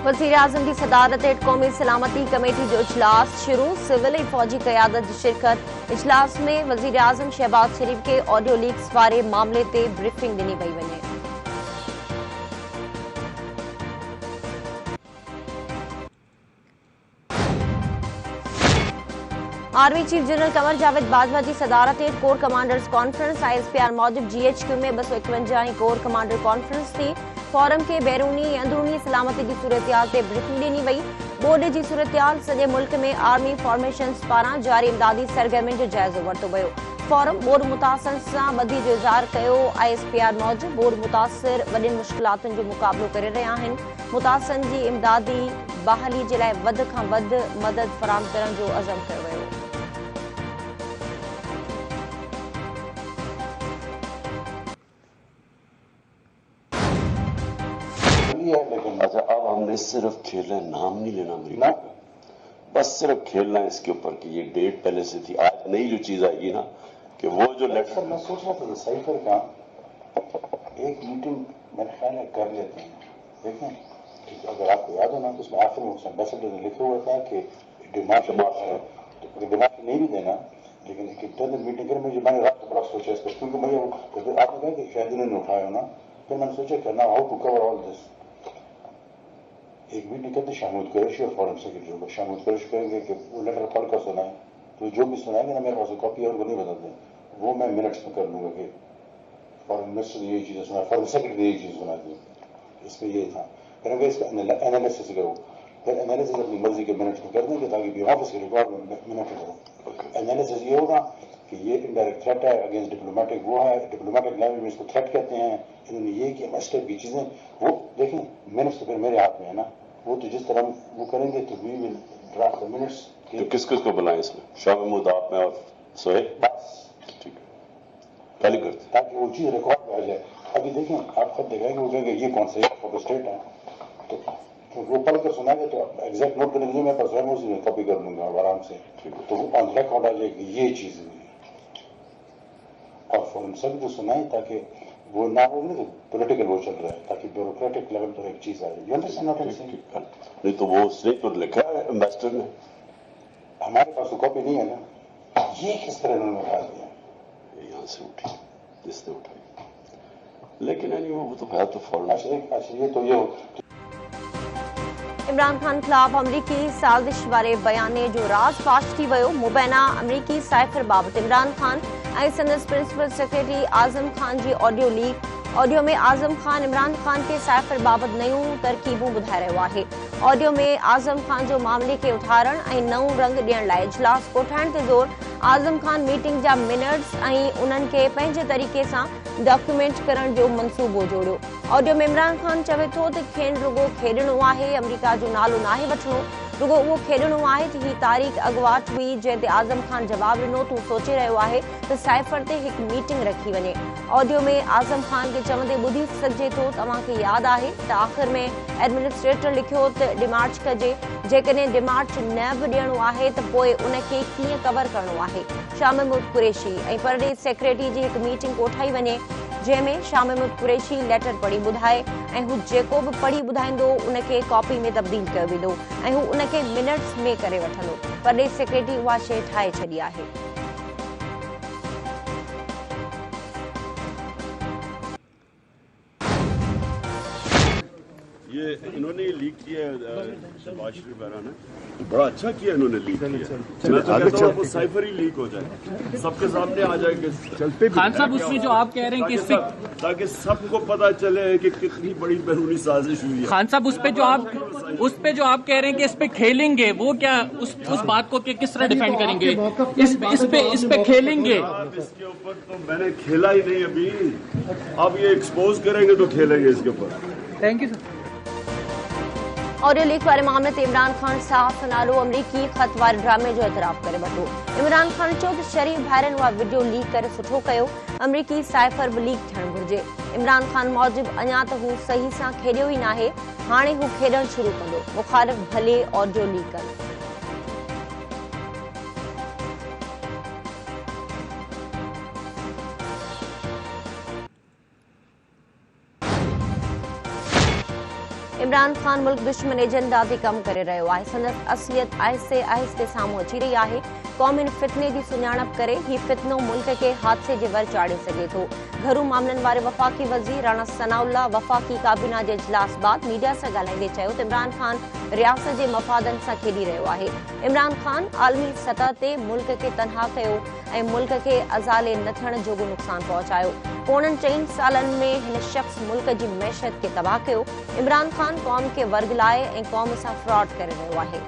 वज़ीर-ए-आज़म की सदारत हेठ क़ौमी सलामती कमेटी जो इजलास शुरू। सिविल ऐं फ़ौजी क़यादत जी शिरकत। इजलास में वज़ीर-ए-आज़म शहबाज शरीफ के ऑडियो लीक्स वारे मामले ते ब्रीफिंग ॾिनी वई वञे। Army chief general Qamar Javed Bajwa की सदारत हेठ core commanders conference. ISPR Mujib GHQ में 251 कोर कमांडर कॉन्फ्रेंस थी। फोरम के बैरूनी ऐं अंदरूनी सलामती की सूरतहाल ते ब्रीफिंग ॾिनी वई। बोर्ड की सूरतहाल सॼे मुल्क में आर्मी फॉर्मेशन्स पारां जारी इमदादी सरगर्मियुनि जो जाइज़ो वरितो वियो। फोरम बोर्ड मुतासिर सां ॿधी जो इज़हार कयो। ISPR मूजिब बोर्ड मुतासिर वॾियुनि मुश्किलातुनि जो मुक़ाबिलो करे रहिया आहिनि। मुतासिरनि जी इमदादी बहाली जे लाइ वधि खां वधि मदद फ़राहम करण जो अज़म कयो वियो। लेकिन अच्छा अब हमने सिर्फ खेलना है, नाम नहीं लेना अमेरिका, बस सिर्फ खेलना है इसके ऊपर कि ये डेट पहले से थी। आज नई जो चीज आएगी ना कि वो जो लेटर मैं सोच रहा था साइफर का एक मीटिंग मेरे ख्याल में कर लेते हैं। देखें अगर आपको याद हो ना तो उसमें आखिर में एम्बेसडर ने लिखा हुआ था कि डिमांड नहीं भी देना लेकिन एक इंटरनल मीटिंग कर मुझे मैंने रात को बड़ा सोचा इसका क्योंकि मुझे आपने कहा कि शायद उन्होंने उठाया ना फिर मैंने सोचा करना how to cover all this. एक मीटिंग करते शामिल कुरैशी और फॉरेन सेक्रेटरी को शामिल कुरैशी करेंगे कि वो लेटर पढ़ कर सुनाए तो जो भी सुनाएंगे ना मेरे पास कॉपी और वो नहीं बदलते वो मैं मिनट्स में कर लूंगा कि फॉरेन मिनिस्टर ने यही चीज़ें सुना फॉरेन सेक्रेटरी ने यही चीज़ सुना दी इसमें ये था फिर अगर इसका एनालिसिस करो फिर एनालिसिस अपनी मर्जी के मिनट्स में कर देंगे ताकि ऑफिस के रिकॉर्ड में मिनट करो। एनालिसिस ये होगा कि ये इनडायरेक्ट थ्रेट है अगेंस्ट डिप्लोमेटिक वो है डिप्लोमेटिक लैंग्वेज में इसको थ्रेट कहते हैं इन्होंने ये किया मस्टर्ड की चीज़ें वो देखें मिनट्स तो फिर मेरे हाथ में है ना वो तो जिस तरह वो करेंगे तो we will draft the minutes. तो किस किस को बुलाएं इसमें शाह महमूद आप में और सोहेल बस ठीक है पहले करते ताकि वो चीज़ रिकॉर्ड में आ जाए। अभी देखें आप खुद देखेंगे वो कहेंगे ये कौन सा फोटो स्टेट है तो वो पढ़ कर सुनाएंगे तो एग्जैक्ट नोट करने के लिए मैं पर स्वयं उसी में कॉपी कर लूंगा आराम से तो वो ऑन रिकॉर्ड आ जाएगी ये चीज़ और फॉरन सब जो सुनाए ताकि वो ना हो नहीं पॉलिटिकल वो चल रहा है ताकि ब्यूरोक्रेटिक लेवल पर एक चीज़ आ जाए। You understand what I am saying? नहीं तो वो उसने तो लिखा है एम्बेसडर ने हमारे पास वो कॉपी नहीं है ना ये किस तरह उन्होंने उठा दिया यहाँ से उठी जिसने उठाई लेकिन यानी वो तो है तो फॉरन अच्छा ये तो ये इमरान खान खिलाफ अमरीकी साजिश वारे बयाने जो राज फाश थी वियो। मुबैना अमरीकी साइफर बाबति इमरान खान ऐं संदसि प्रिंसिपल सेक्रेटरी आज़म खान जी ऑडियो लीक। ऑडियो में आज़म खान इमरान खान के साइफर बाबति नयूं तरकीबूं ॿुधाए रहियो आहे। ऑडियो में आज़म खान जो मामले खे उथारण ऐं नओं रंग ॾियण लाइ इजलास कोठाइण ते ज़ोर। आज़म खान मीटिंग जा मिनट्स ऐं उन्हनि खे पंहिंजे तरीक़े सां डॉक्यूमेंट करण जो मंसूबो जोड़ियो। ऑडियो में इमरान खान चवे थो त खेनि रुगो खेॾणो आहे अमरीका जो नालो नाहे वठणो रुगो उहो खेॾणो आहे त ही तारीख़ अॻुवाट हुई जंहिं ते आज़म खान जवाब ॾिनो तूं सोचे रहियो आहे त साइफर ते हिकु मीटिंग रखी वञे। ऑडियो में आज़म खान खे चवंदे ॿुधी सघिजे थो तव्हांखे यादि आहे त आख़िर में एडमिनिस्ट्रेटर लिखियो त डिमार्च कजे जेकॾहिं डिमार्च न बि ॾियणो आहे त पोइ उनखे कीअं कवर करणो आहे। शाह महमूद कुरैशी ऐं परदेस सेक्रेटरी जी हिकु मीटिंग कोठाई वञे जंहिंमें शाह महमूद कुरैशी लेटर पढ़ी ॿुधाए ऐं हू जेको बि पढ़ी ॿुधाईंदो उनखे कॉपी में तब्दील कयो वेंदो ऐं हू उनखे मिनट्स में करे वठंदो। परदेस सेक्रेटरी उहा शइ ठाहे छॾी आहे। ये इन्होंने लीक किया शहबाज शरीफ ने बड़ा अच्छा किया इन्होंने लीक किया। मैं तो कहता हूं वो साइफर ही लीक हो जाए सबके सामने आ जाएंगे। खान साहब उसमें जो आप कह रहे हैं कि ताकि सबको पता चले कि कितनी बड़ी बैरूनी साजिश हुई है। खान साहब उस पे जो आप कह रहे हैं कि इस पे खेलेंगे वो क्या उस बात को किस तरह डिफाइन करेंगे इस पे खेलेंगे इसके ऊपर तो मैंने खेला ही नहीं अभी अब ये एक्सपोज करेंगे तो खेलेंगे इसके ऊपर। Thank you sir. Audio leak वारे मामले ते इमरान खान साफ़ नालो अमरीकी ख़त वारे ड्रामे जो एतराफ़ करे वरितो। इमरान खान चयो त शरीफ भाइरनि उहा वीडियो लीक करे सुठो कयो अमरीकी साइफर बि लीक थियणु घुरिजे। इमरान खान मूजिब अञा त हू सही सां खेॾियो ई नाहे हाणे हू खेॾणु शुरू कंदो मुखालिफ़ भले ऑडियो लीक कनि। इमरान खान मुल्क दुश्मन एजेंडा ते कम करे रहियो आहे। संदसि असलियत आहिस्ते आहिस्ते साम्हूं अची रही आहे। क़ौम हिन फितने जी सुञाणप करे ही फितनो मुल्क खे हादसे जे वर चाढ़े सघे थो। घरू मामलनि वारे वफ़ाक़ी वज़ीर राणा सनाउल्लाह वफ़ाक़ी काबीना जे इजलास बाद मीडिया सां ॻाल्हाईंदे चयो त इमरान खान रियासत जे मफ़ादनि सां खेॾी रहियो आहे। इमरान खान आलमी सतह ते मुल्क खे तनहा कयो ऐं मुल्क खे अज़ाले न थियण जोॻो नुक़सान पहुचायो। पोणनि 4 सालनि में हिन शख़्स मुल्क जी मैशत खे तबाह कयो। इमरान खान क़ौम खे वर्गलाए ऐं क़ौम सां फ्रॉड करे रहियो आहे।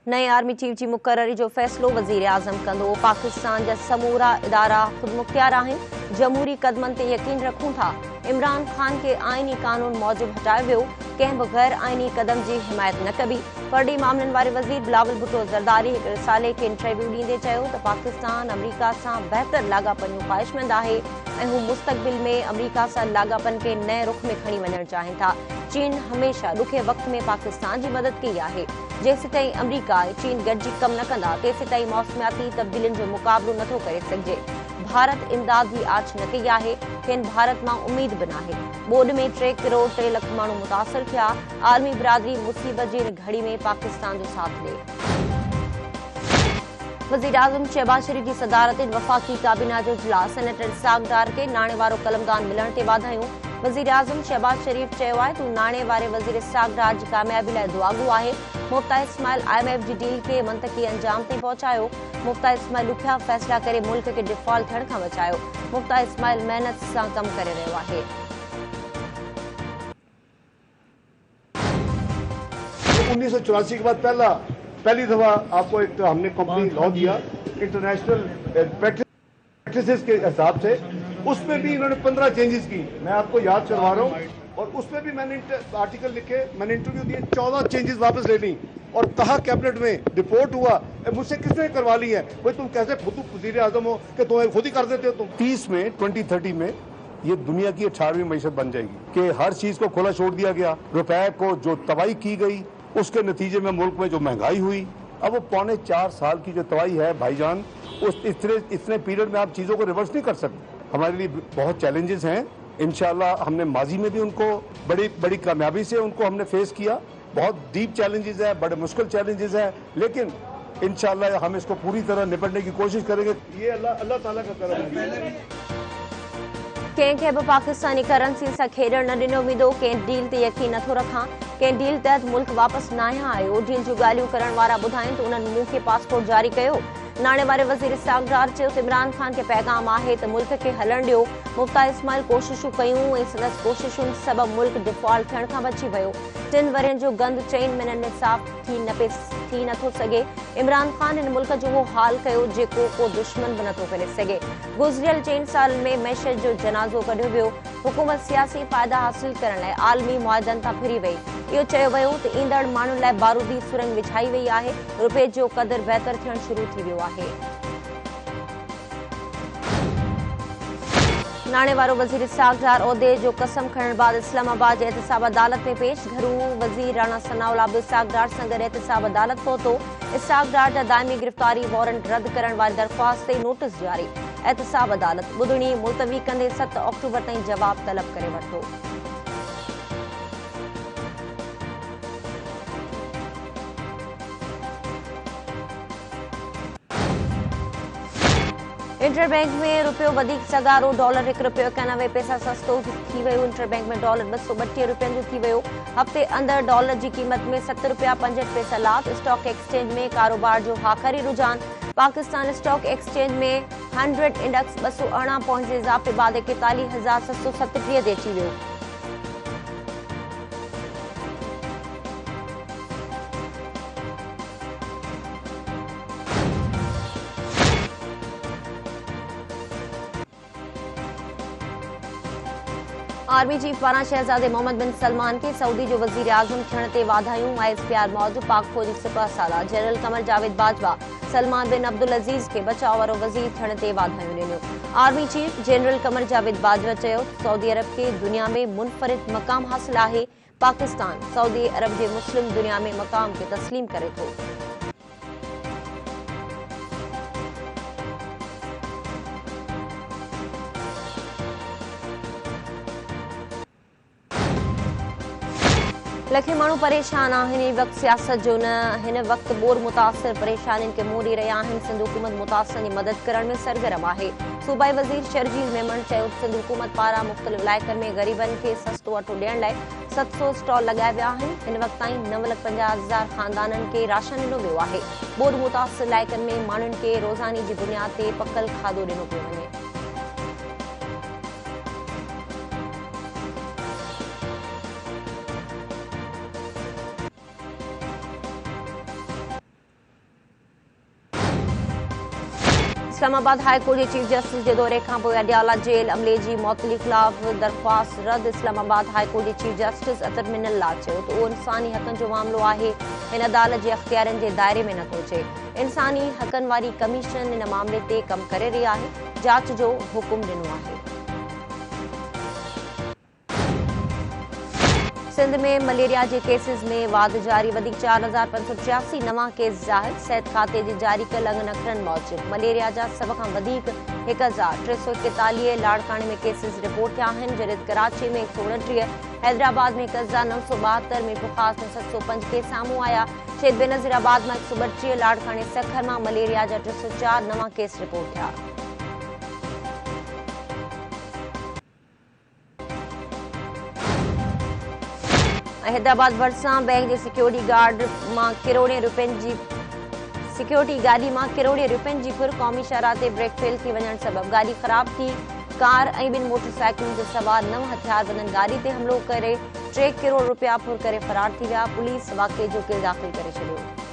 नए आर्मी चीफ जी मुक़ररी जो फ़ैसिलो वज़ीर आज़म कंदो। पाकिस्तान जा समूरा इदारा ख़ुदमुख्तियार आहिनि। जमहूरी क़दमनि ते यकीन रखूं था। इमरान खान खे आइनी कानून मौजिब हटायो वियो। कंहिं बि गैर आइनी क़दम जी हिमायत न कबी। परॾेही मामलनि वारे वज़ीर बिलावल भुट्टो ज़रदारी हिकु रिसाले खे इंटरव्यू ॾींदे चयो त पाकिस्तान अमरीका सां बहितर लाॻापन जूं ख़्वाहिशमंद आहे ऐं हू मुस्तक़बिल में अमरीका सां लाॻापन खे नए रुख़ में खणी वञणु चाहिनि था। चीन हमेशह ॾुखे वक़्त में पाकिस्तान जी मदद कई आहे। जेसिताईं अमरीका ऐं चीन गॾिजी कमु न कंदा तेसिताईं मौसमियाती तब्दीलियुनि जो मुक़ाबिलो नथो करे सघिजे। भारत इमदाद जी आछ न कई आहे। खेनि भारत मां उमीद बि नाहे। ॿोॾ में 3 करोड़ 3 लख माण्हू मुतासिर थिया। आलमी बिरादरी मुसीबत जी हिन घड़ी में पाकिस्तान जो साथ ॾे। वज़ीर आज़म शहबाज शरीफ़ जी सदारत वफ़ाक़ी काबीना जो इजलास। सेनेटर इसाक़ डार खे नाणे वारो कलमदान मिलण ते वाधायूं। वज़ीर आज़म शहबाज शरीफ़ चयो आहे तूं नाणे वारे वज़ीर इसाक़ डार जी कामयाबी लाइ दुआगो आहे। मुफ्ता इस्माइल IMF जी डील खे मंतक़ी अंजाम ताईं पहुचायो। मुफ्ता इस्माइल ॾुखिया फ़ैसिला करे मुल्क खे डिफॉल्ट थियण खां बचायो। मुफ्ता इस्माइल महिनत सां कमु करे रहियो आहे। 1984 के बाद पहली दफा आपको एक हमने कंपनी लॉ दिया इंटरनेशनल प्रैक्टिसेस के हिसाब से। उसमें भी इन्होंने 15 चेंजेस की। मैं आपको याद करवा रहा हूँ। और उसमें भी मैंने आर्टिकल लिखे, मैंने इंटरव्यू दिए, 14 चेंजेस वापस ले ली और कहा कैबिनेट में रिपोर्ट हुआ मुझसे किसने करवा ली है। भाई तुम कैसे खुद वज़ीर आज़म हो कि तुम्हें खुद ही कर देते हो तुम। 30 में 2030 में ये दुनिया की 18वीं मईशत बन जाएगी कि हर चीज को खुला छोड़ दिया गया। रुपए को जो तबाही की गई उसके नतीजे में मुल्क में जो महंगाई हुई, अब वो 4.25 साल की जो तबाही है भाईजान, उस इतने पीरियड में आप चीजों को रिवर्स नहीं कर सकते। हमारे लिए बहुत चैलेंजेस हैं। इंशाल्लाह हमने माजी में भी उनको बड़ी कामयाबी से उनको हमने फेस किया। बहुत डीप चैलेंजेस है, बड़े मुश्किल चैलेंजेस है, लेकिन इंशाल्लाह हम इसको पूरी तरह निपटने की कोशिश करेंगे। ये अल्लाह ताला का करम है। कंहिंखे बि पाकिस्तानी करंसी सां खेॾणु न ॾिनो वेंदो। कंहिं डील ते यकीन नथो रखां। कंहिं डील तहत मुल्क वापसि न आयो। डील जूं ॻाल्हियूं करण वारा ॿुधाइनि त उन्हनि मूंखे पासपोर्ट जारी कयो। नाणे वारे वज़ीर इसाक़ डार चयो त इमरान खान खे पैगाम आहे त मुल्क खे हलणु ॾियो। मुफ्ता इस्माइल कोशिशूं कयूं ऐं संदसि कोशिशुनि सबबि मुल्क डिफॉल्ट थियण खां बची वियो। 3 वरियनि जो गंद 4 महीननि में साफ़ थी नथो सघे। इमरान खान हिन मुल्क जो उहो हाल कयो जेको को दुश्मन बि नथो करे सघे। गुज़िरियल 4 सालनि में मैशत जो जनाज़ो कढियो वियो। हुकूमत सियासी फ़ाइदा हासिल करण लाइ आलमी मुआहदनि तां फिरी वई। इहो चयो वियो त ईंदड़ माण्हुनि लाइ बारूदी सुरंग विछाई वई आहे। रुपए जो क़दुरु बहितर थियणु शुरू थी वियो आहे। नाणे वारो वज़ीर इसाक़ डार उहिदे जो कसम खणण बाद इस्लामाबाद जे एहतिसाब अदालत में पेश। घरू वज़ीर राणा सनाउल्लाह बि इसाक़ डार सां गॾु एहतिसाब अदालत पहुतो। इसाक़ डार जा दाइमी गिरफ़्तारी वारंट रद्द करण वारी दरख़्वास्त ते नोटिस जारी। एहतिसाब अदालत ॿुधणी मुलतवी कंदे 7 अक्टूबर ताईं जवाब तलब करे वरितो। इंटरबैंक में रुपयो वधीक सगारो। डॉलर 1 रुपयो 91 पैसा सस्तो थी वियो। इंटरबैंक में डॉलर 232 रुपयनि जो थी वियो। हफ़्ते अंदरि डॉलर जी क़ीमत में 7 रुपया 65 पैसा लाभ। स्टॉक एक्सचेंज में कारोबार जो आख़िरी रुझान। पाकिस्तान स्टॉक एक्सचेंज में 100 इंडेक्स 218 पॉइंट जे इज़ाफ़े बाद 41,737 ते अची वियो। आर्मी चीफ पारां शहजादे मोहम्मद बिन सलमान के सऊदी जो वज़ीर आज़म थियण ते वाधायूं। ISPR मौजूदु पाक फौजी सिपह सालार जनरल कमर जावेद बाजवा सलमान बिन अब्दुल अज़ीज़ के बचाव वारो वज़ीर थियण ते वाधायूं ॾिनियूं। Army chief general Qamar Javed Bajwa चयो, सऊदी अरब खे दुनिया में मुनफरिद मक़ाम हासिल आहे। पाकिस्तान सऊदी अरब जे मुस्लिम दुनिया में मक़ाम खे तस्लीम करे थो। लखे माण्हू परेशान आहिनि। वक़्त सियासत जो न, हिन वक़्त बोर मुतासिर परेशानियुनि खे मोड़ी रहिया आहिनि। सिंध हुकूमत मुतासिरनि जी मदद करण में सरगर्म आहे। सूबाई वज़ीर शर्जील मेमन चयो, सिंध हुकूमत पारां मुख़्तलिफ़ इलाइक़नि में ग़रीबनि खे सस्तो अटो ॾियण लाइ 700 स्टॉल लॻाया विया आहिनि। हिन वक़्त ताईं 9,50,000 ख़ानदाननि खे राशन ॾिनो वियो आहे। बोर मुतासिर इलाइक़नि में माण्हुनि खे रोज़ानी जी बुनियाद ते पकल खाधो ॾिनो पियो वञे। इस्लामाबाद हाई कोर्ट जे चीफ जस्टिस जे दौरे खां पोइ अडियाला जेल अमले जी मुअत्तली ख़िलाफ़ दरख़्वास्त रद्द। इस्लामाबाद हाई कोर्ट जे चीफ जस्टिस अतर मिनल्ला चयो त उहो इंसानी हक़नि जो मामिलो आहे, हिन अदालत जे अख़्तियारनि जे दायरे में नथो अचे। इंसानी हक़नि वारी कमीशन हिन मामले ते कमु करे रही आहे, जांच जो हुकुम ॾिनो आहे। सिंध में मलेरिया के केसिस में वाध जारी, 4,585 नवां केस ज़ाहिर। सिहत खाते जी जारी कयल अङनखरनि मूजिब मलेरिया जा सभ खां वधीक 1,341 लाड़काणे में केसिस रिपोर्ट थिया आहिनि, जॾहिं कराची में 129, हैदराबाद में 1,972, मीरपुर ख़ास में 705 केस साम्हूं आया। शहीद बेनज़ीराबाद में 132, लाड़काणे सखर में मलेरिया जा 304 नवां केस रिपोर्ट थिया। हैदराबाद भरिसां बैंक जे सिक्योरिटी गार्ड मां करोड़े रुपयनि जी सिक्योरिटी गाॾी मां करोड़े रुपयनि जी फुर क़ौमी शाहराह ते ब्रेक फेल थी वञण सबबि गाॾी ख़राब थी। कार ऐं 2 मोटरसाइकिलुनि ते सवार 9 हथियारबंदनि गाॾी ते हमिलो करे 3 करोड़ रुपया फुर करे फरार थी विया। पुलिस वाक़े जो केस दाख़िल करे छॾियो।